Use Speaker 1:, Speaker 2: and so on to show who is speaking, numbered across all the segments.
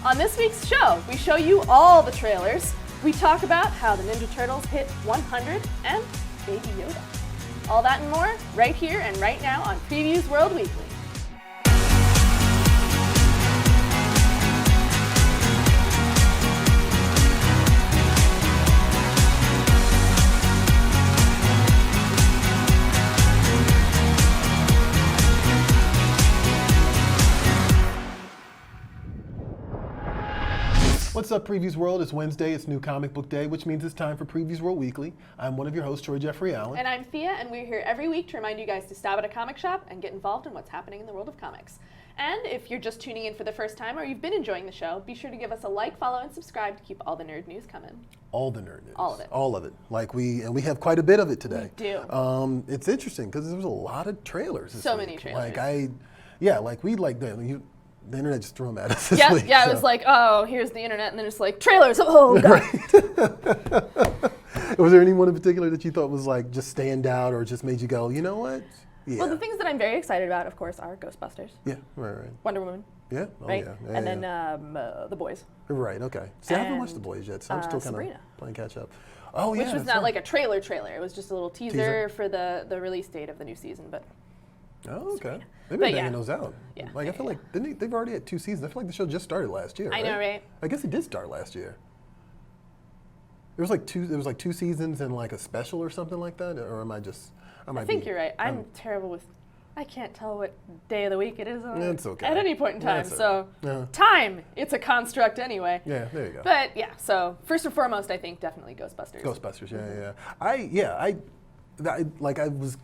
Speaker 1: On this week's show, we show you all the trailers. We talk about how the Ninja Turtles hit 100 and Baby Yoda. All that and more right here and right now on Previews World Weekly.
Speaker 2: What's up, Previews World? It's Wednesday, it's New Comic Book Day, which means it's time for Previews World Weekly. I'm one of your hosts, Troy Jeffrey Allen.
Speaker 1: And I'm Thea, and we're here every week to remind you guys to stop at a comic shop and get involved in what's happening in the world of comics. And if you're just tuning in for the first time or you've been enjoying the show, be sure to give us a like, follow, and subscribe to keep all the nerd news coming.
Speaker 2: All the nerd news.
Speaker 1: All of it.
Speaker 2: All of it. We have quite a bit of it today.
Speaker 1: We do.
Speaker 2: It's interesting because there was a lot of trailers this
Speaker 1: So
Speaker 2: week.
Speaker 1: many trailers.
Speaker 2: The internet just threw them at us this week.
Speaker 1: Yeah, it was like, oh, here's the internet, and then it's like, trailers, oh, God.
Speaker 2: Right. Was there anyone in particular that you thought was like just stand out or just made you go, you know what? Yeah.
Speaker 1: Well, the things that I'm very excited about, of course, are Ghostbusters.
Speaker 2: Yeah, right.
Speaker 1: Wonder Woman.
Speaker 2: Yeah,
Speaker 1: right?
Speaker 2: yeah.
Speaker 1: And then The Boys.
Speaker 2: Right, okay. See, I haven't watched The Boys yet, so I'm still kind of playing catch up. Oh, yeah.
Speaker 1: Which was not like a trailer. It was just a little teaser for the release date of the new season, but.
Speaker 2: Oh, okay.
Speaker 1: Sabrina.
Speaker 2: They've been banging those out.
Speaker 1: Yeah.
Speaker 2: I feel like they've already had 2 seasons. I feel like the show just started last year.
Speaker 1: I know, right?
Speaker 2: I guess it did start last year. There was like 2 seasons and like a special or something like that, or am I just?
Speaker 1: I think you're right. I'm terrible with. I can't tell what day of the week it is on.
Speaker 2: That's okay.
Speaker 1: At any point in time.
Speaker 2: Yeah.
Speaker 1: Time, it's a construct anyway.
Speaker 2: Yeah, there you go.
Speaker 1: But yeah, so first and foremost, I think definitely Ghostbusters.
Speaker 2: Ghostbusters, yeah. I was.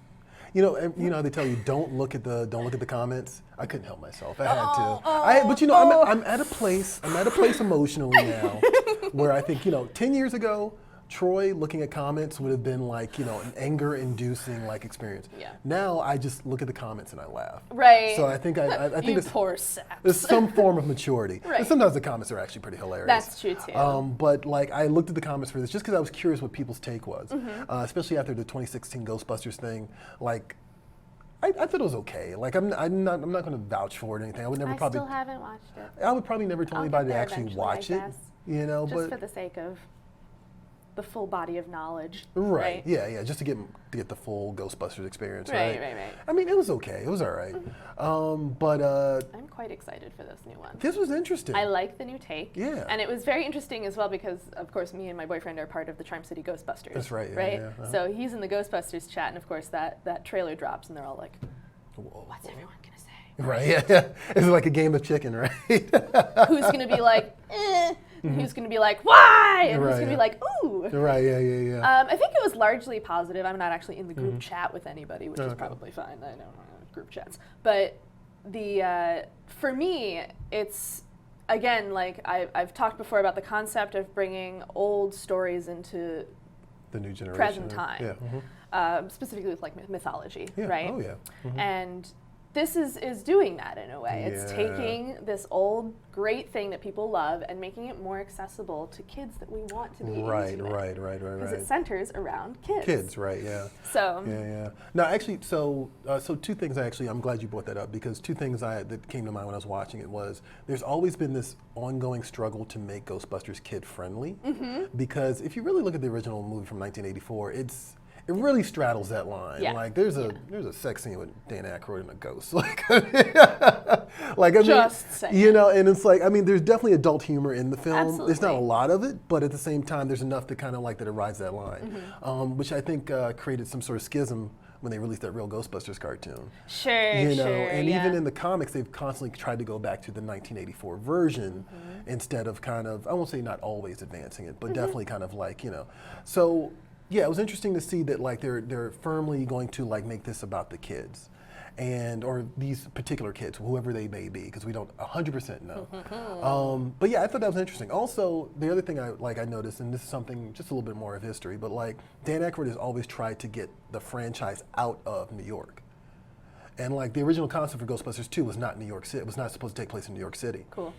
Speaker 2: You know, they tell you don't look at the comments. I couldn't help myself. I had to. But I'm at a place emotionally now where I think 10 years ago, Troy looking at comments would have been like an anger-inducing experience.
Speaker 1: Yeah.
Speaker 2: Now I just look at the comments and I laugh.
Speaker 1: Right.
Speaker 2: So I think I think
Speaker 1: you poor saps.
Speaker 2: there's some form of maturity.
Speaker 1: Right.
Speaker 2: And sometimes the comments are actually pretty hilarious.
Speaker 1: That's true too.
Speaker 2: But I looked at the comments for this just because I was curious what people's take was, especially after the 2016 Ghostbusters thing. I thought it was okay. I'm not going to vouch for it or anything. I would never
Speaker 1: still haven't watched it.
Speaker 2: I would probably never tell anybody to actually watch it.
Speaker 1: Just
Speaker 2: but
Speaker 1: for the sake of the full body of knowledge.
Speaker 2: Right. Yeah. Just to get the full Ghostbusters experience.
Speaker 1: Right.
Speaker 2: I mean, it was okay. It was all right. But
Speaker 1: I'm quite excited for this new one.
Speaker 2: This was interesting.
Speaker 1: I like the new take.
Speaker 2: Yeah.
Speaker 1: And it was very interesting as well because, of course, me and my boyfriend are part of the Charm City Ghostbusters.
Speaker 2: That's right.
Speaker 1: Right.
Speaker 2: Yeah.
Speaker 1: So he's in the Ghostbusters chat, and of course that trailer drops, and they're all like, "What's everyone gonna say?"
Speaker 2: Right. Yeah. It's like a game of chicken, right?
Speaker 1: Who's gonna be like, eh? Who's going to be like, why? And who's going to be like, ooh.
Speaker 2: Right, yeah.
Speaker 1: I think it was largely positive. I'm not actually in the group chat with anybody, which is probably fine. I know group chats. But for me, it's, again, I've talked before about the concept of bringing old stories into
Speaker 2: the new generation.
Speaker 1: Present time. Yeah. Specifically with mythology, right?
Speaker 2: Oh, yeah.
Speaker 1: And this is doing that in a way. Yeah. It's taking this old great thing that people love and making it more accessible to kids that we want to be into it.
Speaker 2: Right.
Speaker 1: Because it centers around kids.
Speaker 2: Kids, right, yeah.
Speaker 1: So.
Speaker 2: Yeah. No, actually, so 2 things I'm glad you brought that up because 2 things that came to mind when I was watching it was there's always been this ongoing struggle to make Ghostbusters kid-friendly because if you really look at the original movie from 1984, it really straddles that line.
Speaker 1: Yeah.
Speaker 2: There's a sex scene with Dan Aykroyd and a ghost.
Speaker 1: Just saying.
Speaker 2: And it's there's definitely adult humor in the film.
Speaker 1: Absolutely.
Speaker 2: There's not a lot of it, but at the same time, there's enough to kind of that it rides that line, which I think created some sort of schism when they released that real Ghostbusters cartoon.
Speaker 1: Sure.
Speaker 2: And even in the comics, they've constantly tried to go back to the 1984 version instead of I won't say not always advancing it, but definitely kind of so. Yeah, it was interesting to see that they're firmly going to make this about the kids, or these particular kids, whoever they may be, because we don't 100% know. But yeah, I thought that was interesting. Also, the other thing I noticed, and this is something just a little bit more of history, but Dan Aykroyd has always tried to get the franchise out of New York. And the original concept for Ghostbusters 2 was not New York City. It was not supposed to take place in New York City.
Speaker 1: Cool.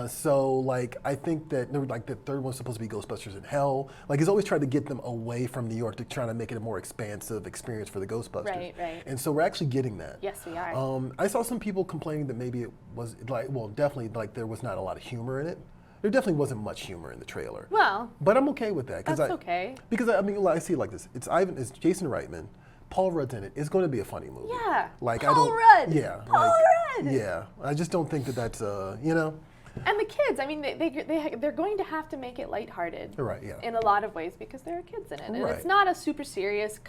Speaker 2: So like I think that like the third one's supposed to be Ghostbusters in Hell. Like he's always tried to get them away from New York to try to make it a more expansive experience for the Ghostbusters.
Speaker 1: Right.
Speaker 2: And so we're actually getting that.
Speaker 1: Yes, we are.
Speaker 2: I saw some people complaining that maybe it was like, well, definitely like there was not a lot of humor in it. There definitely wasn't much humor in the trailer.
Speaker 1: Well,
Speaker 2: but I'm okay with that.
Speaker 1: That's okay.
Speaker 2: Because I mean, I see it like this. It's Jason Reitman. Paul Rudd's in it. It's going to be a funny movie.
Speaker 1: Yeah.
Speaker 2: Like
Speaker 1: Paul Rudd.
Speaker 2: Yeah.
Speaker 1: Paul Rudd.
Speaker 2: Yeah. I just don't think that that's you know.
Speaker 1: And the kids, I mean, they're going to have to make it lighthearted.
Speaker 2: Right. Yeah.
Speaker 1: In a lot of ways because there are kids in it, and
Speaker 2: Right.
Speaker 1: it's not a super serious,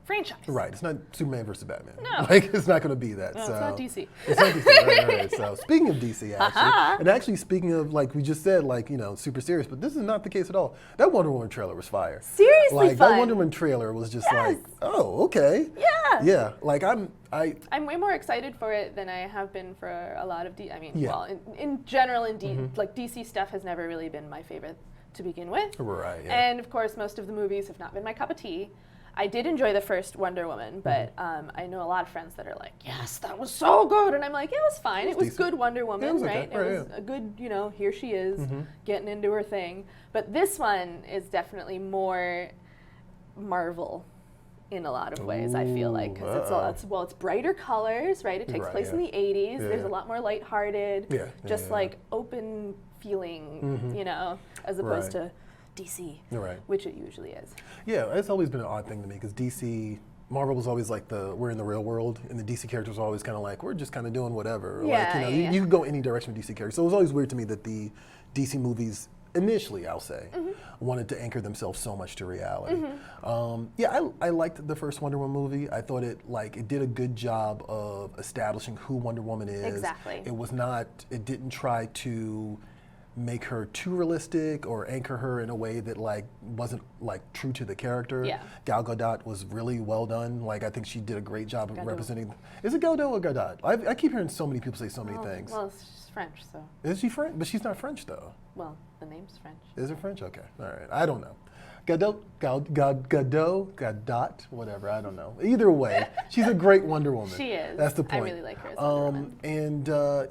Speaker 1: franchise.
Speaker 2: Right. It's not Superman versus Batman.
Speaker 1: No.
Speaker 2: Like it's not going to be that.
Speaker 1: No,
Speaker 2: so.
Speaker 1: it's not DC.
Speaker 2: It's not DC. Right. So speaking of DC, actually, and actually speaking of like we just said, like super serious, but this is not the case at all. That Wonder Woman trailer was fire.
Speaker 1: Seriously
Speaker 2: like
Speaker 1: fun.
Speaker 2: That Wonder Woman trailer was just
Speaker 1: Yes.
Speaker 2: like, oh, okay.
Speaker 1: Yeah.
Speaker 2: Yeah. Like I'm
Speaker 1: way more excited for it than I have been for a lot of
Speaker 2: Yeah.
Speaker 1: well, in general, like DC stuff has never really been my favorite to begin with.
Speaker 2: Right. Yeah.
Speaker 1: And of course, most of the movies have not been my cup of tea. I did enjoy the first Wonder Woman, but I know a lot of friends that are like, yes, that was so good. And I'm like, it was fine. It was
Speaker 2: decent.
Speaker 1: good Wonder Woman,
Speaker 2: Yeah, it was
Speaker 1: right?
Speaker 2: okay.
Speaker 1: It was a good, here she is, getting into her thing. But this one is definitely more Marvel in a lot of ways, I feel like. Because it's brighter colors, right? It takes place in the 80s. There's a lot more lighthearted, like open feeling, as opposed to DC, which it usually is.
Speaker 2: Yeah, it's always been an odd thing to me because DC, Marvel was always like we're in the real world, and the DC characters were always kind of like, we're just kind of doing whatever. You could go any direction with DC characters. So it was always weird to me that the DC movies, initially, I'll say, wanted to anchor themselves so much to reality. I liked the first Wonder Woman movie. I thought it did a good job of establishing who Wonder Woman is.
Speaker 1: Exactly.
Speaker 2: It didn't try to make her too realistic or anchor her in a way that wasn't true to the character.
Speaker 1: Yeah.
Speaker 2: Gal Gadot was really well done. I think she did a great job of representing. Is it Gadot or Gadot? I keep hearing so many people say so many things.
Speaker 1: Well, she's French, so.
Speaker 2: Is she French? But she's not French though.
Speaker 1: Well, the name's French.
Speaker 2: Is it French? Okay, all right. I don't know. Gadot, whatever, I don't know. Either way, she's a great Wonder Woman.
Speaker 1: She is.
Speaker 2: That's the point.
Speaker 1: I really like her as Wonder Woman.
Speaker 2: And the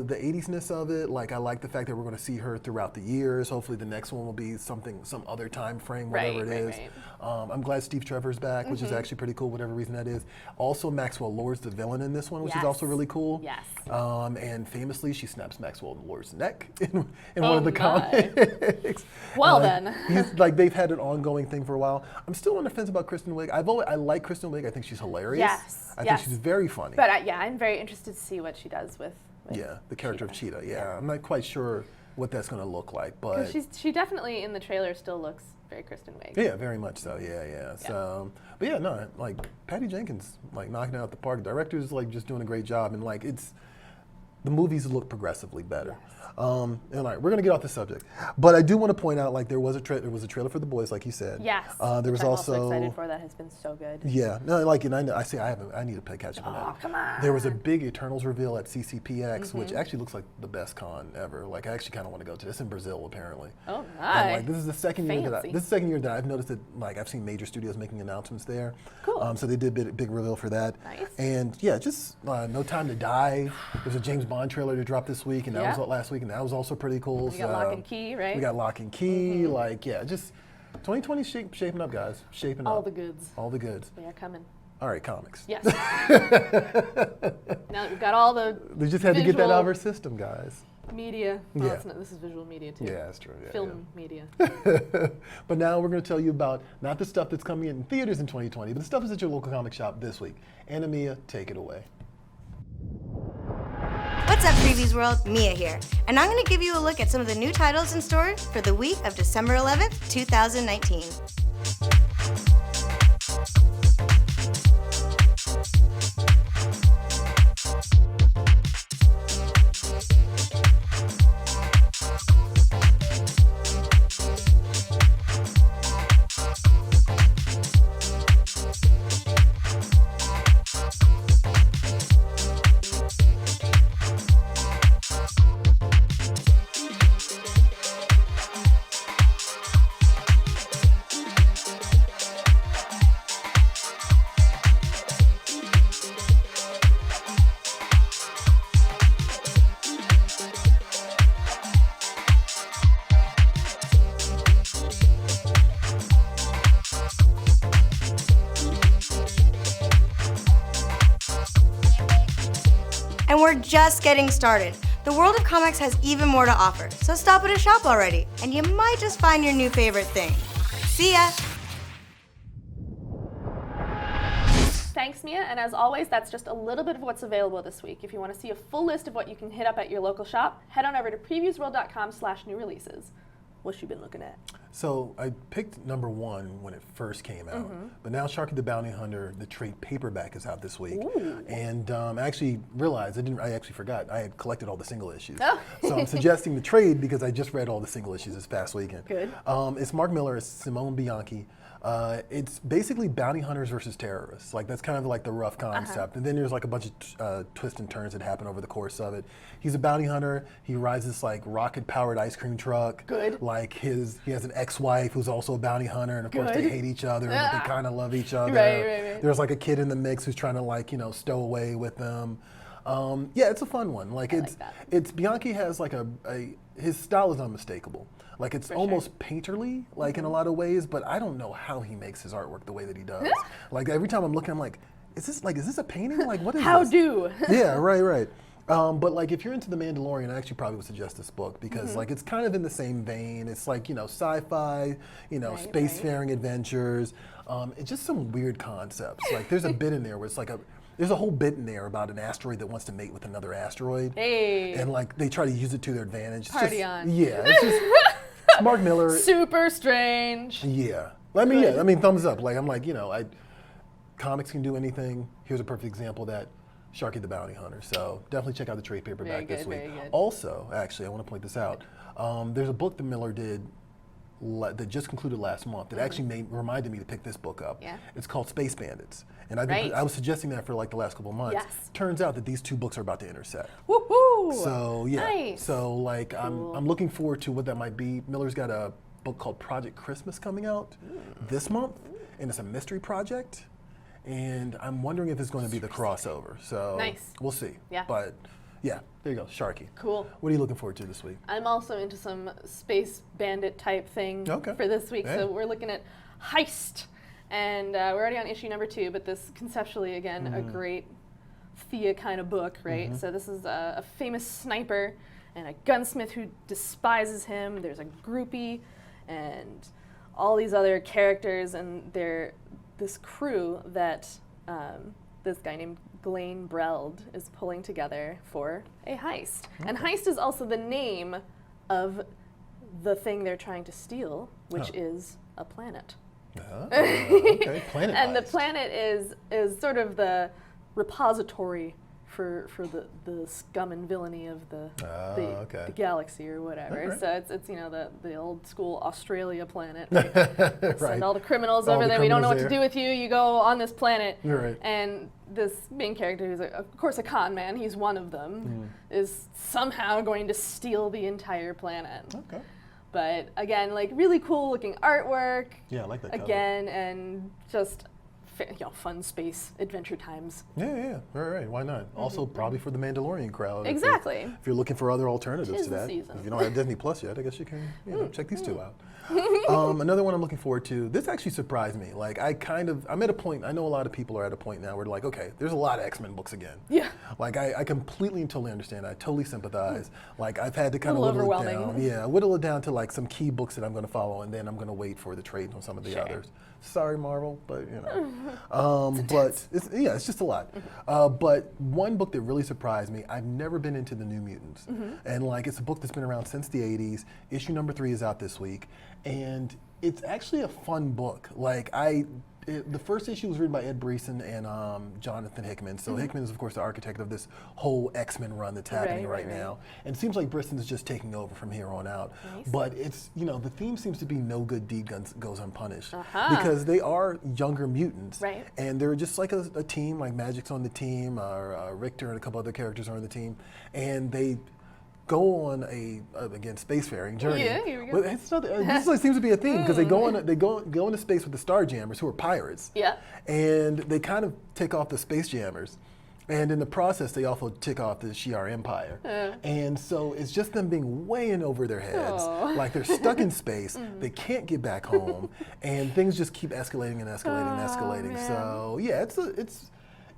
Speaker 2: 80s-ness of it, I like the fact that we're going to see her throughout the years. Hopefully the next one will be some other time frame, whatever it is. Right. I'm glad Steve Trevor's back, which is actually pretty cool, whatever reason that is. Also, Maxwell Lord's the villain in this one, which is also really cool.
Speaker 1: Yes.
Speaker 2: And famously, she snaps Maxwell Lord's neck in one of the comics.
Speaker 1: Well then.
Speaker 2: They've had an ongoing thing for a while. I'm still on the fence about Kristen Wiig. I like Kristen Wiig. I think she's hilarious.
Speaker 1: Yes.
Speaker 2: I think she's very funny.
Speaker 1: But I'm very interested to see what she does with
Speaker 2: the character of Cheetah. Yeah, I'm not quite sure what that's going to look like, but
Speaker 1: she definitely in the trailer still looks very Kristen Wiig.
Speaker 2: Yeah, very much so. Yeah. So, but yeah, no, Patty Jenkins knocking it out the park. The director's just doing a great job, and the movies look progressively better.
Speaker 1: Yes.
Speaker 2: And we're gonna get off this subject, but I do want to point out there was a trailer for The Boys, like you said.
Speaker 1: Yes.
Speaker 2: There was
Speaker 1: I'm
Speaker 2: also
Speaker 1: excited for. That has been so good.
Speaker 2: Yeah. No, and I need to pay catch up on that.
Speaker 1: Oh, come on.
Speaker 2: There was a big Eternals reveal at CCPX, which actually looks like the best con ever. I actually kind of want to go to this in Brazil, apparently.
Speaker 1: Oh, nice.
Speaker 2: And, this is the second year that I've noticed that I've seen major studios making announcements there.
Speaker 1: Cool.
Speaker 2: So they did a big reveal for that.
Speaker 1: Nice.
Speaker 2: And yeah, just No Time to Die. There's a James Bond trailer to drop this week, and that was last week, and that was also pretty cool.
Speaker 1: We got Lock and Key, right?
Speaker 2: We got Lock and Key. Just 2020 shaping up, guys. Shaping up.
Speaker 1: All the goods.
Speaker 2: All the goods.
Speaker 1: They are coming.
Speaker 2: All right, comics.
Speaker 1: Yes. Now that we've got all the
Speaker 2: They just had to get that out of our system, guys.
Speaker 1: Media. Well, this is visual media too.
Speaker 2: Yeah, that's true.
Speaker 1: Film media.
Speaker 2: But now we're going to tell you about not the stuff that's coming in theaters in 2020, but the stuff that's at your local comic shop this week. Anna Mia, take it away.
Speaker 3: What's up, Previews World? Mia here, and I'm going to give you a look at some of the new titles in store for the week of December 11th, 2019. we're just getting started. The world of comics has even more to offer, so stop at a shop already, and you might just find your new favorite thing. See ya!
Speaker 1: Thanks, Mia, and as always, that's just a little bit of what's available this week. If you want to see a full list of what you can hit up at your local shop, head on over to PREVIEWSworld.com/new releases. What you been looking at?
Speaker 2: So I picked number 1 when it first came out, but now Sharky the Bounty Hunter, the trade paperback, is out this week.
Speaker 1: Ooh.
Speaker 2: And I actually realized, I actually forgot, I had collected all the single issues.
Speaker 1: Oh.
Speaker 2: So I'm suggesting the trade because I just read all the single issues this past weekend.
Speaker 1: Good.
Speaker 2: It's Mark Millar, it's Simone Bianchi. It's basically bounty hunters versus terrorists. Like, that's kind of like the rough concept. And then there's like a bunch of twists and turns that happen over the course of it. He's a bounty hunter. He rides this like rocket-powered ice cream truck.
Speaker 1: Good.
Speaker 2: Like he has an ex-wife who's also a bounty hunter, and of course they hate each other, but they kind of love each other.
Speaker 1: Right.
Speaker 2: There's like a kid in the mix who's trying to like, stow away with them. Yeah, it's a fun one. Like it's Bianchi has like his style is unmistakable. Like it's almost painterly, like in a lot of ways, but I don't know how he makes his artwork the way that he does. Like every time I'm looking, I'm like, is this a painting? Like what is
Speaker 1: How
Speaker 2: this?
Speaker 1: do?
Speaker 2: Yeah, right. But like if you're into The Mandalorian, I actually probably would suggest this book because like it's kind of in the same vein. It's like, sci-fi, spacefaring adventures. It's just some weird concepts. Like there's a bit in there where it's like there's a whole bit in there about an asteroid that wants to mate with another asteroid.
Speaker 1: Hey.
Speaker 2: And like they try to use it to their advantage.
Speaker 1: Party on.
Speaker 2: Yeah, it's just Mark Millar.
Speaker 1: Super strange.
Speaker 2: Yeah. I mean, thumbs up. Like I'm like, comics can do anything. Here's a perfect example of that. Sharky the Bounty Hunter. So definitely check out the trade paperback this week.
Speaker 1: Very good.
Speaker 2: Also, actually, I want to point this out. There's a book that Miller did that just concluded last month that actually reminded me to pick this book up.
Speaker 1: Yeah.
Speaker 2: It's called Space Bandits. And I was suggesting that for like the last couple of months.
Speaker 1: Yes.
Speaker 2: Turns out that these two books are about to intersect.
Speaker 1: Woohoo!
Speaker 2: So yeah.
Speaker 1: Nice.
Speaker 2: So like
Speaker 1: Cool.
Speaker 2: I'm looking forward to what that might be. Miller's got a book called Project Christmas coming out this month, and it's a mystery project. And I'm wondering if it's going to be the crossover. So
Speaker 1: Nice.
Speaker 2: We'll see.
Speaker 1: Yeah.
Speaker 2: But yeah, there you go, Sharky.
Speaker 1: Cool.
Speaker 2: What are you looking forward to this week?
Speaker 1: I'm also into some space bandit type thing for this week.
Speaker 2: Hey.
Speaker 1: So we're looking at Heist. And we're already on issue number 2, but this conceptually, again, a great Thea kind of book, right? So this is a famous sniper and a gunsmith who despises him. There's a groupie and all these other characters, and they're this crew that this guy named Glaine Breld is pulling together for a heist. And heist is also the name of the thing they're trying to steal, which is a planet.
Speaker 2: Okay, planet
Speaker 1: And
Speaker 2: heist.
Speaker 1: the planet is sort of the repository for the scum and villainy of the galaxy or whatever.
Speaker 2: Okay.
Speaker 1: So it's the old school Australia planet. Right? Send all the criminals
Speaker 2: All
Speaker 1: over
Speaker 2: the
Speaker 1: there. We don't know what
Speaker 2: criminals
Speaker 1: to do with you. You go on this planet.
Speaker 2: Right.
Speaker 1: And this main character, who's of course a con man, he's one of them, is somehow going to steal the entire planet.
Speaker 2: Okay.
Speaker 1: But again, like really cool looking artwork.
Speaker 2: Yeah, I like that cover.
Speaker 1: Again, and just fun space adventure times.
Speaker 2: Yeah. Right. Why not? Also, probably for the Mandalorian crowd.
Speaker 1: Exactly.
Speaker 2: If you're looking for other alternatives
Speaker 1: Tis
Speaker 2: to
Speaker 1: the
Speaker 2: that.
Speaker 1: season.
Speaker 2: If you don't have Disney Plus yet, I guess you can check these two out. Another one I'm looking forward to. This actually surprised me. Like I'm at a point. I know a lot of people are at a point now where they're like, okay, there's a lot of X-Men books again.
Speaker 1: Yeah.
Speaker 2: Like I completely and totally understand. I totally sympathize. Like I've had to kind of
Speaker 1: A little
Speaker 2: whittle it down.
Speaker 1: overwhelming.
Speaker 2: Yeah, whittle it down to like some key books that I'm going to follow, and then I'm going to wait for the trade on some of the others. Sorry, Marvel, but but it's just a lot. But one book that really surprised me, I've never been into the New Mutants, and like it's a book that's been around since the '80s. Issue number 3 is out this week, and it's actually a fun book. Like the first issue was written by Ed Brisson and Jonathan Hickman. So Hickman is, of course, the architect of this whole X-Men run that's happening right now. And it seems like Brisson is just taking over from here on out.
Speaker 1: Nice.
Speaker 2: But it's, the theme seems to be no good deed goes unpunished. Because they are younger mutants.
Speaker 1: Right.
Speaker 2: And they're just like a team, like Magic's on the team, Richter and a couple other characters are on the team. And they go on a spacefaring journey.
Speaker 1: Yeah, here we go.
Speaker 2: This seems to be a theme because they go into space with the Starjammers, who are pirates.
Speaker 1: Yeah.
Speaker 2: And they kind of tick off the Space Jammers, and in the process, they also tick off the Shi'ar Empire. And so it's just them being way in over their heads, like they're stuck in space. They can't get back home, and things just keep escalating and escalating and escalating.
Speaker 1: Man.
Speaker 2: So yeah,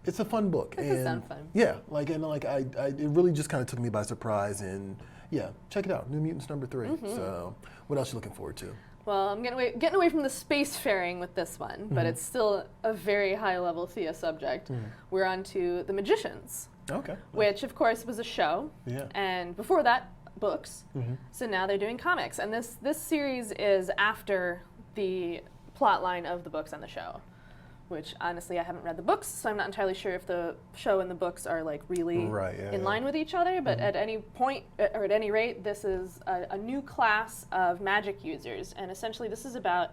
Speaker 2: it's a fun book.
Speaker 1: It does sound fun.
Speaker 2: Yeah, it really just kind of took me by surprise, and yeah, check it out, New Mutants #3. So, what else you looking forward to?
Speaker 1: Well, I'm getting away from the spacefaring with this one, but it's still a very high-level Thea subject. We're on to The Magicians, which, of course, was a show, and before that, books. So now they're doing comics, and this series is after the plot line of the books and the show, which honestly I haven't read the books, so I'm not entirely sure if the show and the books are like really in line with each other, but at any point, or at any rate, this is a new class of magic users, and essentially this is about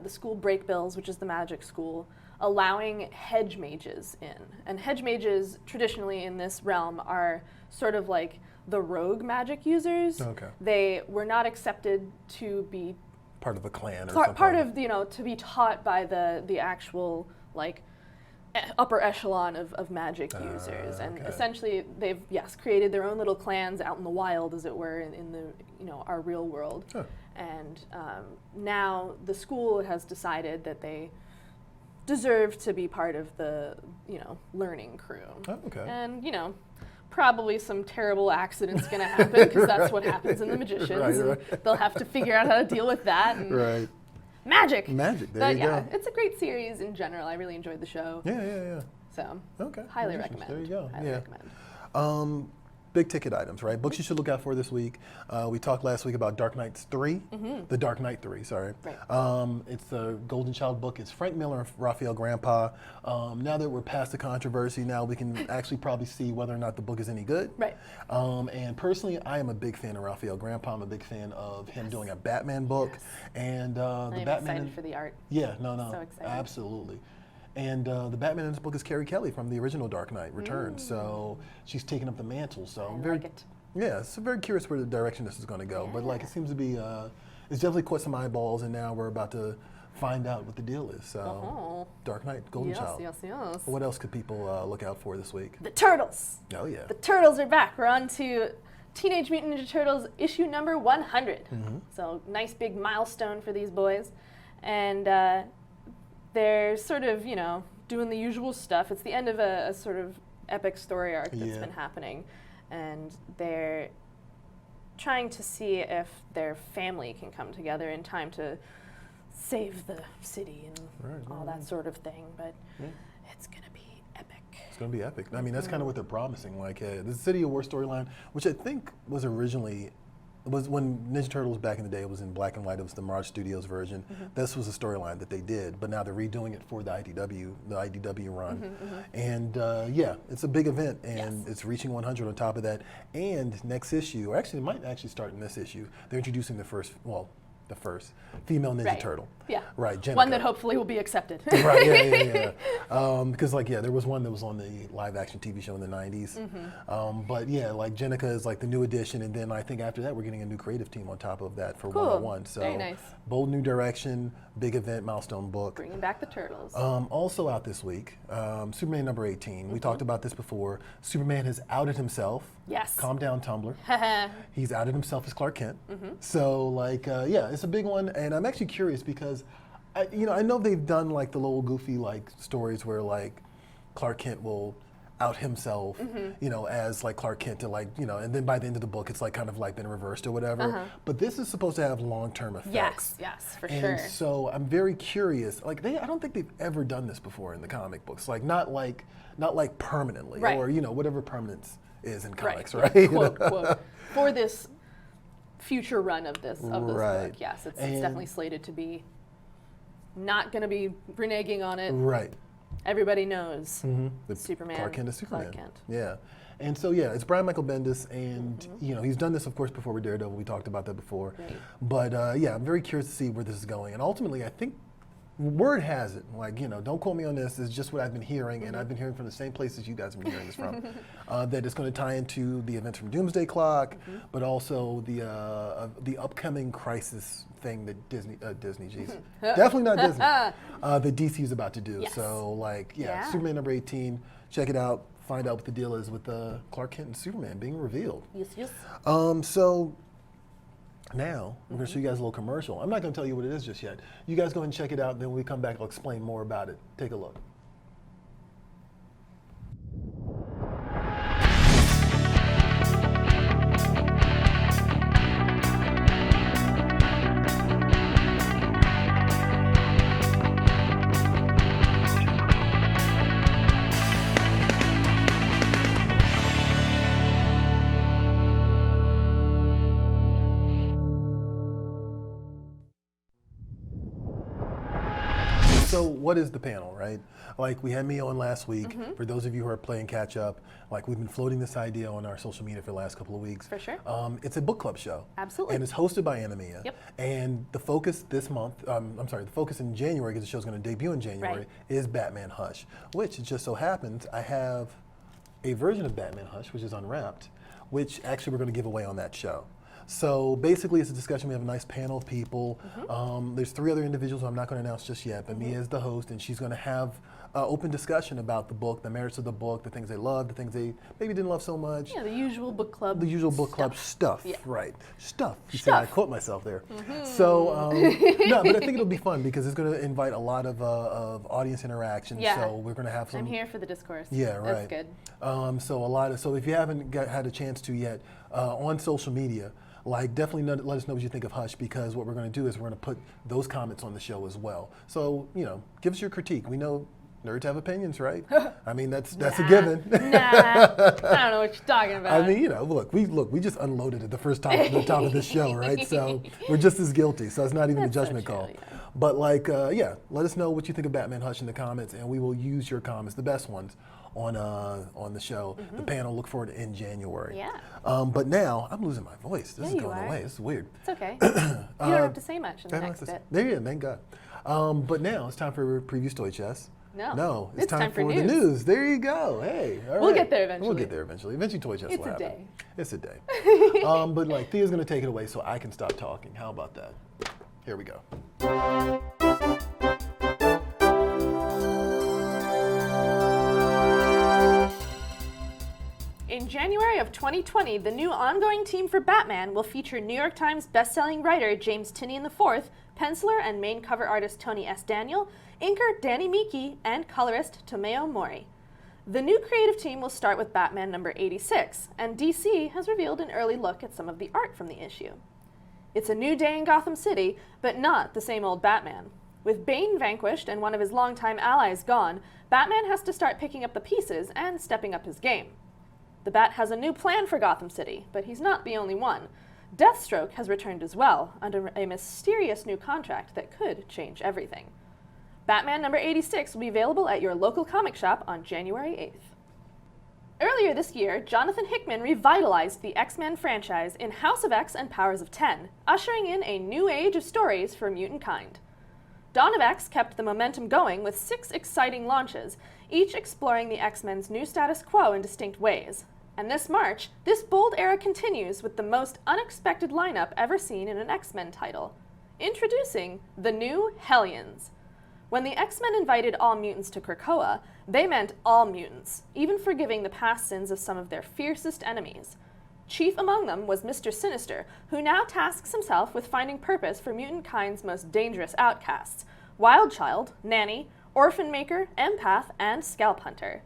Speaker 1: the school Breakbills, which is the magic school, allowing hedge mages in. And hedge mages traditionally in this realm are sort of like the rogue magic users. They were not accepted to be
Speaker 2: part of a clan or something.
Speaker 1: Part of, to be taught by the actual, like, upper echelon of magic users. And essentially they've, created their own little clans out in the wild, as it were, in the, our real world. And now the school has decided that they deserve to be part of the, learning crew. And, probably some terrible accident's going to happen, because that's what happens in The Magicians. And they'll have to figure out how to deal with that. And Magic.
Speaker 2: There you go.
Speaker 1: It's a great series in general. I really enjoyed the show.
Speaker 2: Yeah.
Speaker 1: So, highly recommend.
Speaker 2: There you go.
Speaker 1: Highly recommend.
Speaker 2: Big ticket items, right? Books you should look out for this week. We talked last week about Dark Knight 3, The Dark Knight 3, sorry. It's a Golden Child book. It's Frank Miller and Raphael Grandpa. Now that we're past the controversy, now we can actually probably see whether or not the book is any good. And personally, I am a big fan of Raphael Grandpa. I'm a big fan of him doing a Batman book. And the
Speaker 1: I'm
Speaker 2: Batman
Speaker 1: excited for the art.
Speaker 2: Yeah,
Speaker 1: So excited.
Speaker 2: absolutely. And the Batman in this book is Carrie Kelly from the original Dark Knight Returns. So she's taken up the mantle. So I'm very, so very curious where the direction this is going to go. But like, it seems to be, it's definitely caught some eyeballs, and now we're about to find out what the deal is. So Dark Knight, Golden Child.
Speaker 1: Yes.
Speaker 2: What else could people look out for this week?
Speaker 1: The Turtles.
Speaker 2: Oh yeah.
Speaker 1: The Turtles are back. We're on to Teenage Mutant Ninja Turtles issue number 100. So nice big milestone for these boys. And they're sort of, doing the usual stuff. It's the end of a sort of epic story arc that's been happening. And they're trying to see if their family can come together in time to save the city and all that sort of thing. But it's going to be epic.
Speaker 2: It's going to be epic. I mean, that's kind of what they're promising. Like, the City of War storyline, which I think was originally, was when Ninja Turtles back in the day, it was in black and white. It was the Mirage Studios version. This was a storyline that they did, but now they're redoing it for the IDW run. And it's a big event, and it's reaching 100 on top of that. And next issue, or actually it might actually start in this issue, they're introducing the first female Ninja Turtle. Jenica.
Speaker 1: One that hopefully will be accepted.
Speaker 2: Because there was one that was on the live action TV show in the 90s. But Jenica is like the new addition, and then I think after that we're getting a new creative team on top of that for 101. So
Speaker 1: very nice.
Speaker 2: Bold new direction, big event, milestone book.
Speaker 1: Bringing back the Turtles.
Speaker 2: Also out this week, Superman number 18. We talked about this before. Superman has outed himself.
Speaker 1: Yes.
Speaker 2: Calm down, Tumblr. He's outed himself as Clark Kent. So it's a big one, and I'm actually curious because I know they've done like the little goofy like stories where like Clark Kent will out himself, as like Clark Kent to and then by the end of the book it's like kind of like been reversed or whatever. But this is supposed to have long-term effects.
Speaker 1: Yes, for
Speaker 2: and
Speaker 1: sure.
Speaker 2: And so I'm very curious. Like I don't think they've ever done this before in the comic books. Like not like permanently or whatever permanence is in comics, right?
Speaker 1: Quote, for this future run of this book. Yes, it's definitely slated to be not going to be reneging on it.
Speaker 2: Right.
Speaker 1: Everybody knows Superman.
Speaker 2: Clark Kent is Superman.
Speaker 1: Clark Kent.
Speaker 2: Yeah. And so it's Brian Michael Bendis, and he's done this of course before with Daredevil. We talked about that before. But I'm very curious to see where this is going. And ultimately I think word has it, don't quote me on this, it's just what I've been hearing, and I've been hearing from the same places you guys have been hearing this from, that it's going to tie into the events from Doomsday Clock, but also the upcoming Crisis thing that Disney, definitely not Disney, that DC is about to do.
Speaker 1: Yes.
Speaker 2: So Superman number 18, check it out, find out what the deal is with Clark Kent and Superman being revealed.
Speaker 1: Yes.
Speaker 2: So now, we're going to show you guys a little commercial. I'm not going to tell you what it is just yet. You guys go ahead and check it out, then when we come back, I'll explain more about it. Take a look. So what is the panel, right? Like we had me on last week. For those of you who are playing catch up, like we've been floating this idea on our social media for the last couple of weeks.
Speaker 1: For sure.
Speaker 2: It's a book club show.
Speaker 1: Absolutely.
Speaker 2: And it's hosted by Anamia.
Speaker 1: Yep.
Speaker 2: And the focus this month, the focus in January, because the show's going to debut in January, is Batman Hush, which it just so happens I have a version of Batman Hush, which is unwrapped, which actually we're going to give away on that show. So basically it's a discussion. We have a nice panel of people. There's 3 other individuals who I'm not going to announce just yet, but Mia is the host, and she's going to have open discussion about the book, the merits of the book, the things they loved, the things they maybe didn't love so much.
Speaker 1: Yeah, the usual book club.
Speaker 2: The usual book club stuff,
Speaker 1: Yeah.
Speaker 2: right? Stuff. You see, I quote myself there. So, no, but I think it'll be fun because it's going to invite a lot of audience interaction.
Speaker 1: Yeah.
Speaker 2: So we're going to have some.
Speaker 1: I'm here for the discourse.
Speaker 2: Yeah, right.
Speaker 1: That's good.
Speaker 2: So if you haven't had a chance to yet, on social media, like definitely let us know what you think of Hush, because what we're going to do is we're going to put those comments on the show as well. So, give us your critique. We know nerds have opinions, right? I mean, that's a given.
Speaker 1: I don't know what you're talking about.
Speaker 2: I mean, we just unloaded at the top of this show, right? So we're just as guilty. So it's not even a judgment call.
Speaker 1: Yeah.
Speaker 2: But let us know what you think of Batman Hush in the comments, and we will use your comments, the best ones, on the show. The panel, look forward to in January.
Speaker 1: Yeah.
Speaker 2: But now I'm losing my voice. This is
Speaker 1: you
Speaker 2: going
Speaker 1: are.
Speaker 2: away. This is weird.
Speaker 1: It's okay. You don't have to say much in the next bit.
Speaker 2: There you go. Thank God. But now it's time for Preview Story Chess.
Speaker 1: No,
Speaker 2: it's time for the news. There you go. Hey, all right.
Speaker 1: We'll get there eventually.
Speaker 2: We'll get there eventually. Eventually, Toy Chess will happen.
Speaker 1: Day.
Speaker 2: It's a day. But Thea's going to take it away so I can stop talking. How about that? Here we go.
Speaker 1: In January of 2020, the new ongoing team for Batman will feature New York Times bestselling writer James Tynion IV, penciler and main cover artist Tony S. Daniel, inker Danny Miki, and colorist Tomeo Mori. The new creative team will start with Batman number 86, and DC has revealed an early look at some of the art from the issue. It's a new day in Gotham City, but not the same old Batman. With Bane vanquished and one of his longtime allies gone, Batman has to start picking up the pieces and stepping up his game. The Bat has a new plan for Gotham City, but he's not the only one. Deathstroke has returned as well, under a mysterious new contract that could change everything. Batman number 86 will be available at your local comic shop on January 8th. Earlier this year, Jonathan Hickman revitalized the X-Men franchise in House of X and Powers of 10, ushering in a new age of stories for mutant kind. Dawn of X kept the momentum going with 6 exciting launches, each exploring the X-Men's new status quo in distinct ways. And this March, this bold era continues with the most unexpected lineup ever seen in an X-Men title. Introducing the new Hellions. When the X-Men invited all mutants to Krakoa, they meant all mutants, even forgiving the past sins of some of their fiercest enemies. Chief among them was Mr. Sinister, who now tasks himself with finding purpose for mutant kind's most dangerous outcasts: Wild Child, Nanny, Orphan Maker, Empath, and Scalp Hunter.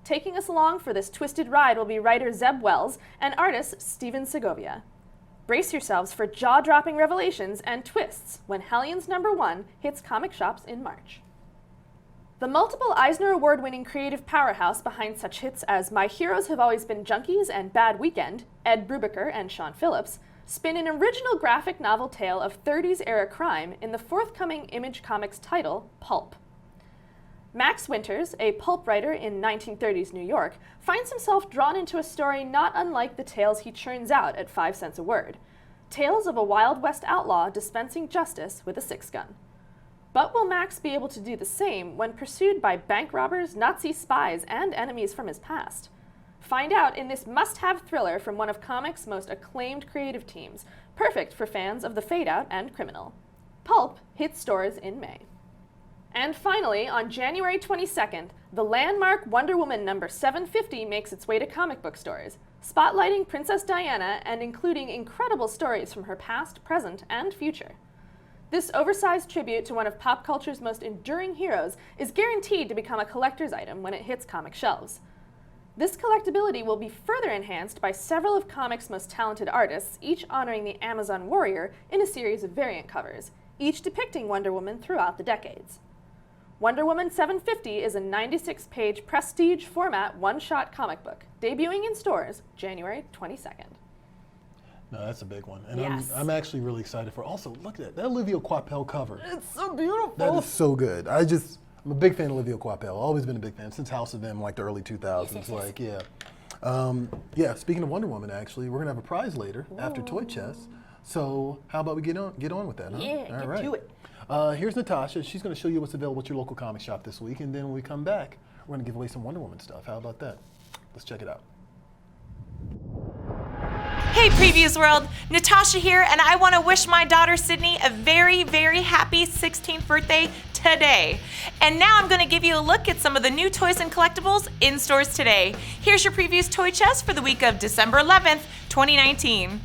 Speaker 1: Taking us along for this twisted ride will be writer Zeb Wells and artist Steven Segovia. Brace yourselves for jaw-dropping revelations and twists when Hellions number 1 hits comic shops in March. The multiple Eisner Award-winning creative powerhouse behind such hits as My Heroes Have Always Been Junkies and Bad Weekend, Ed Brubaker and Sean Phillips, spin an original graphic novel tale of 30s-era crime in the forthcoming Image Comics title, Pulp. Max Winters, a pulp writer in 1930s New York, finds himself drawn into a story not unlike the tales he churns out at 5 cents a word. Tales of a Wild West outlaw dispensing justice with a 6-gun. But will Max be able to do the same when pursued by bank robbers, Nazi spies, and enemies from his past? Find out in this must-have thriller from one of comics' most acclaimed creative teams, perfect for fans of The Fade Out and Criminal. Pulp hits stores in May. And finally, on January 22nd, the landmark Wonder Woman number 750 makes its way to comic book stores, spotlighting Princess Diana and including incredible stories from her past, present, and future. This oversized tribute to one of pop culture's most enduring heroes is guaranteed to become a collector's item when it hits comic shelves. This collectability will be further enhanced by several of comics' most talented artists, each honoring the Amazon warrior in a series of variant covers, each depicting Wonder Woman throughout the decades. Wonder Woman 750 is a 96-page prestige format one-shot comic book, debuting in stores January 22nd.
Speaker 2: No, that's a big one. And
Speaker 1: Yes.
Speaker 2: I'm actually really excited for. Also, look at that Olivia Coipel cover.
Speaker 1: It's so beautiful.
Speaker 2: That is so good. I'm a big fan of Olivia Coipel. Always been a big fan since House of M, like the early 2000s.
Speaker 1: Yes.
Speaker 2: Like, yeah. Speaking of Wonder Woman, actually, we're gonna have a prize later after Toy Chest. So how about we get on with that, huh?
Speaker 1: Yeah,
Speaker 2: All
Speaker 1: get to it.
Speaker 2: Here's Natasha. She's gonna show you what's available at your local comic shop this week, and then when we come back, we're gonna give away some Wonder Woman stuff. How about that? Let's check it out.
Speaker 4: Hey Previews World, Natasha here, and I want to wish my daughter Sydney a very, very happy 16th birthday today. And now I'm going to give you a look at some of the new toys and collectibles in stores today. Here's your Previews Toy Chest for the week of December 11th, 2019.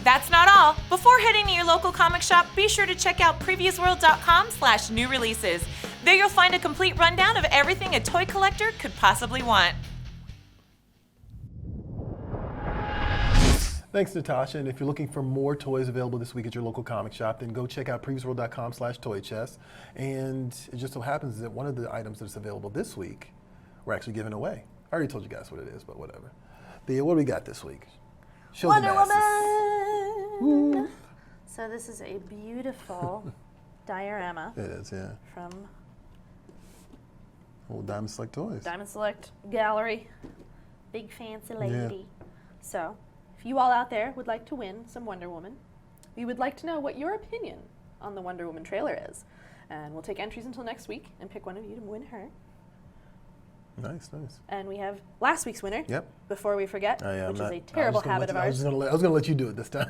Speaker 4: That's not all. Before heading to your local comic shop, be sure to check out PREVIEWSworld.com/new releases. There you'll find a complete rundown of everything a toy collector could possibly want.
Speaker 2: Thanks, Natasha. And if you're looking for more toys available this week at your local comic shop, then go check out PREVIEWSworld.com/toychest. And it just so happens that one of the items that's available this week, we're actually giving away. I already told you guys what it is, but whatever. Thea, what do we got this week? Show
Speaker 1: Wonder
Speaker 2: the masses.
Speaker 1: Woman! So this is a beautiful diorama
Speaker 2: It is, yeah.
Speaker 1: from
Speaker 2: Old Diamond Select Toys.
Speaker 1: Diamond Select Gallery. Big fancy lady. So, if you all out there would like to win some Wonder Woman, we would like to know what your opinion on the Wonder Woman trailer is. And we'll take entries until next week and pick one of you to win her.
Speaker 2: Nice, nice.
Speaker 1: And we have last week's winner,
Speaker 2: Yep.
Speaker 1: before we forget,
Speaker 2: Oh, yeah,
Speaker 1: which
Speaker 2: I'm
Speaker 1: is
Speaker 2: not-
Speaker 1: a terrible habit of
Speaker 2: I
Speaker 1: ours,
Speaker 2: was going to let you do it this time.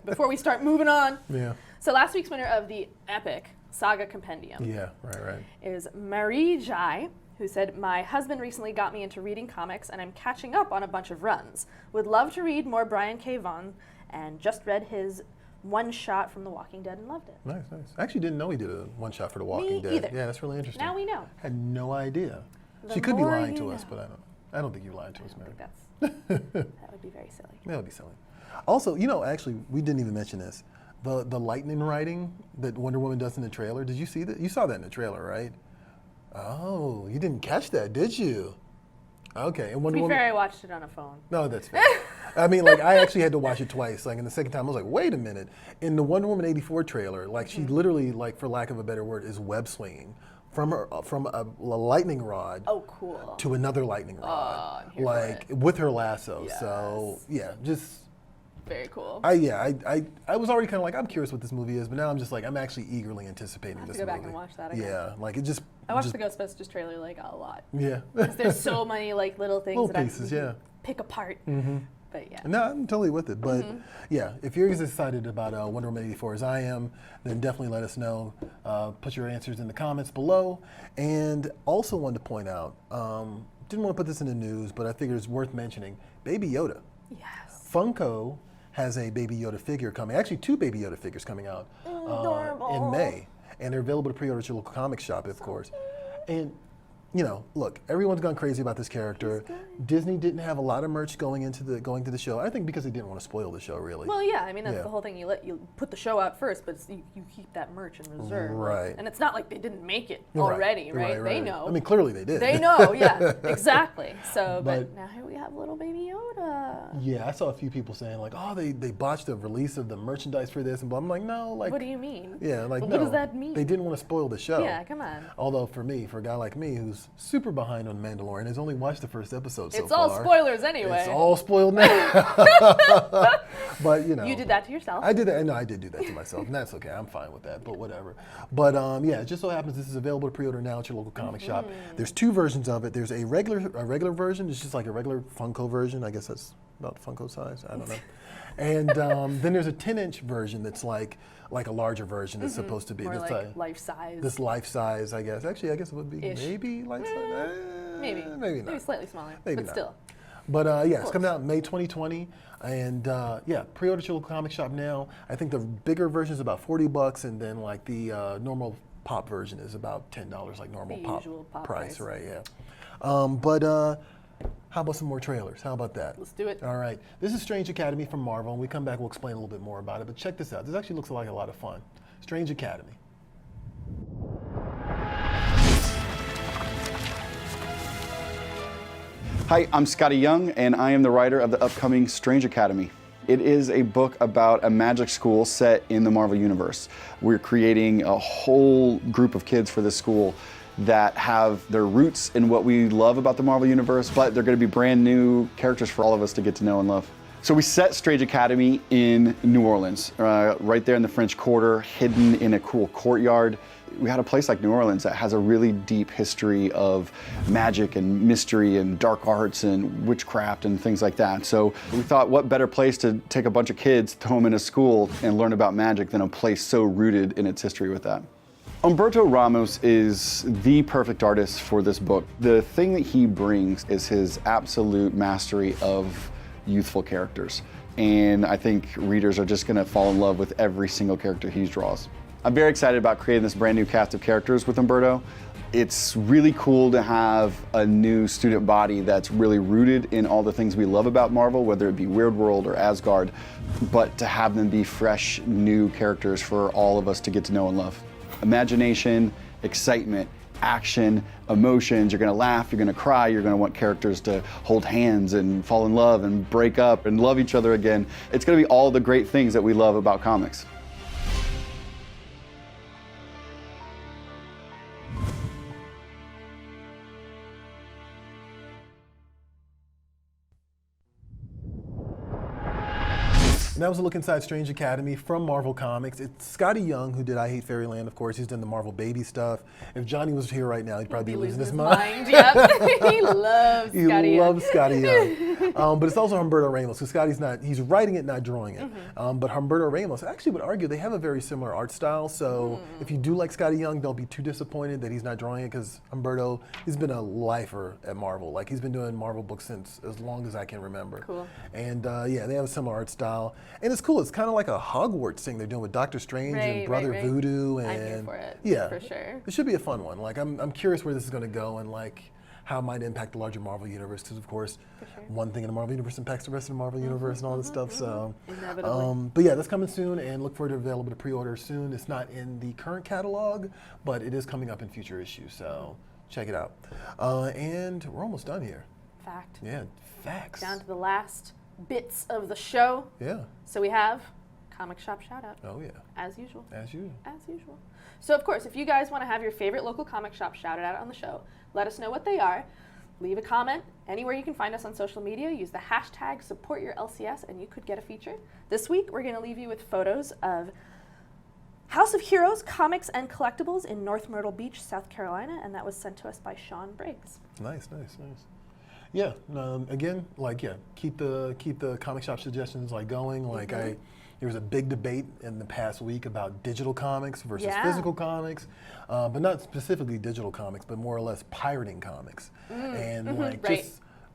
Speaker 1: before we start moving on.
Speaker 2: Yeah.
Speaker 1: So last week's winner of the epic Saga Compendium
Speaker 2: Yeah, right.
Speaker 1: is Marie Jai, who said, "My husband recently got me into reading comics and I'm catching up on a bunch of runs. Would love to read more Brian K. Vaughan and just read his one shot from The Walking Dead and loved it."
Speaker 2: Nice, nice. I actually didn't know he did a one shot for The Walking Dead.
Speaker 1: either.
Speaker 2: Yeah, that's really interesting.
Speaker 1: Now we know.
Speaker 2: Had no idea.
Speaker 1: The
Speaker 2: She could be
Speaker 1: more
Speaker 2: lying
Speaker 1: you
Speaker 2: to us,
Speaker 1: know.
Speaker 2: but I don't think you lied to us,
Speaker 1: I
Speaker 2: Mary.
Speaker 1: think that would be very silly.
Speaker 2: That would be silly. Also, actually, we didn't even mention this. The lightning riding that Wonder Woman does in the trailer. Did you see that? You saw that in the trailer, right? Oh, you didn't catch that, did you? Okay. And
Speaker 1: To
Speaker 2: Wonder
Speaker 1: be
Speaker 2: Woman.
Speaker 1: fair, I watched it on a phone.
Speaker 2: No, that's fair. I mean, like, I actually had to watch it twice. Like, in the second time, I was like, wait a minute. In the Wonder Woman 84 trailer, like, she literally, like, for lack of a better word, is web swinging from a lightning rod
Speaker 1: Oh, cool.
Speaker 2: to another lightning rod,
Speaker 1: I'm here for
Speaker 2: like
Speaker 1: it.
Speaker 2: with her lasso. So yeah, just
Speaker 1: Very cool.
Speaker 2: I was already kind of like, I'm curious what this movie is, but now I'm just like, I'm actually eagerly anticipating
Speaker 1: have to
Speaker 2: this
Speaker 1: go
Speaker 2: movie.
Speaker 1: back and watch that again.
Speaker 2: Yeah, like it just.
Speaker 1: I watched
Speaker 2: just,
Speaker 1: the Ghostbusters trailer like a lot.
Speaker 2: Yeah.
Speaker 1: 'Cause there's so many like little things
Speaker 2: Little
Speaker 1: that
Speaker 2: pieces,
Speaker 1: I
Speaker 2: yeah.
Speaker 1: pick apart. But yeah.
Speaker 2: No, I'm totally with it. But yeah, if you're as excited about Wonder Woman 84 as I am, then definitely let us know. Put your answers in the comments below. And also wanted to point out, didn't want to put this in the news, but I figured it's worth mentioning, Baby Yoda.
Speaker 1: Yes.
Speaker 2: Funko has a Baby Yoda figure coming, actually 2 Baby Yoda figures coming out in May. And they're available to pre-order at your local comic shop, of course. And look, everyone's gone crazy about this character. Disney didn't have a lot of merch going to the show. I think because they didn't want to spoil the show, really.
Speaker 1: Well, yeah. I mean, that's
Speaker 2: Yeah.
Speaker 1: the whole thing. You put the show out first, but you keep that merch in reserve.
Speaker 2: Right.
Speaker 1: And it's not like they didn't make it
Speaker 2: Right,
Speaker 1: already, right? They know.
Speaker 2: I mean, clearly they did.
Speaker 1: They know. Yeah. Exactly. So,
Speaker 2: But-
Speaker 1: but now here we have little Baby Yoda.
Speaker 2: Yeah, I saw a few people saying like, oh, they botched the release of the merchandise for this and blah. I'm like, no, like.
Speaker 1: What do you mean?
Speaker 2: Yeah, like
Speaker 1: Well,
Speaker 2: no.
Speaker 1: what does that mean?
Speaker 2: They didn't want to spoil the show.
Speaker 1: Yeah. Come on.
Speaker 2: Although for a guy like me who's super behind on Mandalorian. Has only watched the first episode so far.
Speaker 1: It's all spoilers anyway.
Speaker 2: It's all spoiled now. But you know,
Speaker 1: You did that to yourself.
Speaker 2: I did that. No, I did do that to myself, and that's okay. I'm fine with that. But whatever. But yeah, it just so happens this is available to pre-order now at your local comic shop. There's 2 versions of it. There's a regular version. It's just like a regular Funko version. I guess that's about Funko size. I don't know. And then there's a 10-inch version that's like a larger version. It's supposed to be
Speaker 1: More
Speaker 2: this
Speaker 1: like life size.
Speaker 2: This life size, I guess. Actually, I guess it would be
Speaker 1: Ish.
Speaker 2: maybe life size.
Speaker 1: Maybe
Speaker 2: not.
Speaker 1: Maybe slightly smaller,
Speaker 2: Maybe
Speaker 1: but
Speaker 2: not.
Speaker 1: still.
Speaker 2: But yeah, it's
Speaker 1: Close.
Speaker 2: coming out in May 2020, and yeah, pre-order at your local comic shop now. I think the bigger version is about $40, and then like the normal pop version is about $10, like normal
Speaker 1: The usual pop
Speaker 2: price,
Speaker 1: price.
Speaker 2: right? Yeah. But how about some more trailers? How about that?
Speaker 1: Let's do it.
Speaker 2: All right. This is Strange Academy from Marvel. When we come back, we'll explain a little bit more about it. But check this out. This actually looks like a lot of fun. Strange Academy.
Speaker 5: Hi, I'm Scotty Young, and I am the writer of the upcoming Strange Academy. It is a book about a magic school set in the Marvel Universe. We're creating a whole group of kids for this school that have their roots in what we love about the Marvel Universe, but they're going to be brand new characters for all of us to get to know and love. So we set Strange Academy in New Orleans, right there in the French Quarter, hidden in a cool courtyard. We had a place like New Orleans that has a really deep history of magic and mystery and dark arts and witchcraft and things like that. So we thought, what better place to take a bunch of kids, throw them in a school and learn about magic than a place so rooted in its history with that. Humberto Ramos is the perfect artist for this book. The thing that he brings is his absolute mastery of youthful characters. And I think readers are just gonna fall in love with every single character he draws. I'm very excited about creating this brand new cast of characters with Humberto. It's really cool to have a new student body that's really rooted in all the things we love about Marvel, whether it be Weird World or Asgard, but to have them be fresh, new characters for all of us to get to know and love. Imagination, excitement, action, emotions. You're gonna laugh, you're gonna cry, you're gonna want characters to hold hands and fall in love and break up and love each other again. It's gonna be all the great things that we love about comics.
Speaker 2: And that was a look inside Strange Academy from Marvel Comics. It's Scotty Young, who did I Hate Fairyland, of course. He's done the Marvel Baby stuff. If Johnny was here right now, he'd probably be losing his mind.
Speaker 1: Yep. He loves
Speaker 2: He
Speaker 1: Scotty Young.
Speaker 2: loves Scotty Young. But it's also Humberto Ramos, because Scotty's not, he's writing it, not drawing it. But Humberto Ramos, I actually would argue they have a very similar art style. So if you do like Scotty Young, don't be too disappointed that he's not drawing it, because Humberto, he's been a lifer at Marvel. Like, he's been doing Marvel books since as long as I can remember.
Speaker 1: Cool.
Speaker 2: And yeah, they have a similar art style. And it's cool. It's kind of like a Hogwarts thing they're doing with Doctor Strange and Brother Voodoo. And
Speaker 1: I'm here for it.
Speaker 2: Yeah,
Speaker 1: for sure.
Speaker 2: It should be a fun one. Like, I'm curious where this is going to go and like how it might impact the larger Marvel universe. Because of course, one thing in the Marvel universe impacts the rest of the Marvel universe and all this stuff. So,
Speaker 1: Inevitably.
Speaker 2: but yeah, that's coming soon, and look forward to available to pre-order soon. It's not in the current catalog, but it is coming up in future issues. So check it out. And we're almost done here.
Speaker 1: Fact.
Speaker 2: Yeah, facts.
Speaker 1: Down to the last bits of the show.
Speaker 2: Yeah.
Speaker 1: So we have comic shop shout out.
Speaker 2: Oh yeah.
Speaker 1: As usual.
Speaker 2: As usual.
Speaker 1: As usual. So of course, if you guys want to have your favorite local comic shop shouted out on the show, let us know what they are. Leave a comment anywhere you can find us on social media. Use the hashtag #SupportYourLCS and you could get a feature. This week, we're going to leave you with photos of House of Heroes comics and collectibles in North Myrtle Beach, South Carolina, and that was sent to us by Sean Briggs.
Speaker 2: Nice, nice, nice. Yeah, again, like, yeah, keep the comic shop suggestions like going. Like, there was a big debate in the past week about digital comics versus physical comics, but not specifically digital comics, but more or less pirating comics, and like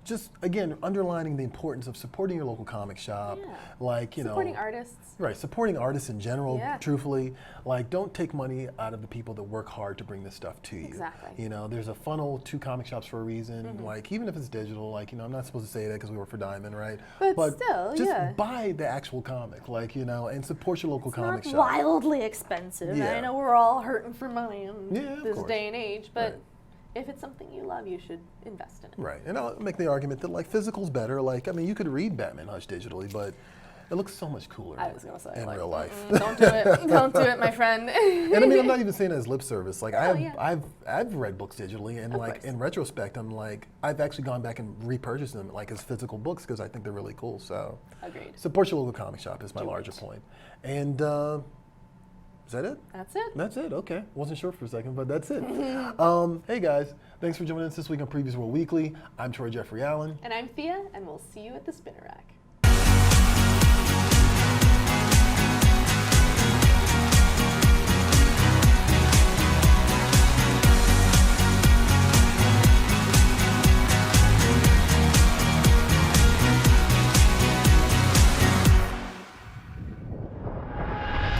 Speaker 2: just again underlining the importance of supporting your local comic shop, like
Speaker 1: supporting artists.
Speaker 2: Right, supporting artists in general,
Speaker 1: Yeah.
Speaker 2: truthfully. Like, don't take money out of the people that work hard to bring this stuff to you.
Speaker 1: Exactly.
Speaker 2: You know, there's a funnel to comic shops for a reason. Like, even if it's digital, like, I'm not supposed to say that because we work for Diamond, right?
Speaker 1: But still,
Speaker 2: just buy the actual comic, like, and support your local comic
Speaker 1: Not
Speaker 2: shop.
Speaker 1: wildly expensive.
Speaker 2: Yeah.
Speaker 1: I know we're all hurting for money in
Speaker 2: Yeah, of
Speaker 1: this
Speaker 2: course.
Speaker 1: day and age, but
Speaker 2: Right.
Speaker 1: if it's something you love, you should invest in it.
Speaker 2: Right, and I'll make the argument that, like, physical's better. Like, I mean, you could read Batman Hush digitally, but It looks so much cooler
Speaker 1: I was gonna say,
Speaker 2: in
Speaker 1: like,
Speaker 2: real life.
Speaker 1: Don't do it. Don't do it, my friend.
Speaker 2: And I mean, I'm not even saying it as lip service. Like,
Speaker 1: yeah.
Speaker 2: I've read books digitally, and
Speaker 1: Of
Speaker 2: like
Speaker 1: course.
Speaker 2: in retrospect, I'm like, I've actually gone back and repurchased them like as physical books because I think they're really cool. So,
Speaker 1: Agreed.
Speaker 2: support your local comic shop is my
Speaker 1: Do
Speaker 2: larger
Speaker 1: it.
Speaker 2: point. And is that it?
Speaker 1: That's it.
Speaker 2: That's it. Okay, wasn't sure for a second, but that's it. Hey guys, thanks for joining us this week on Previews World Weekly. I'm Troy Jeffrey Allen.
Speaker 1: And I'm Thea, and we'll see you at the spinner rack.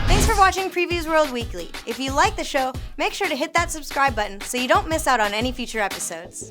Speaker 3: Thanks for watching Previews World Weekly. If you like the show, make sure to hit that subscribe button so you don't miss out on any future episodes.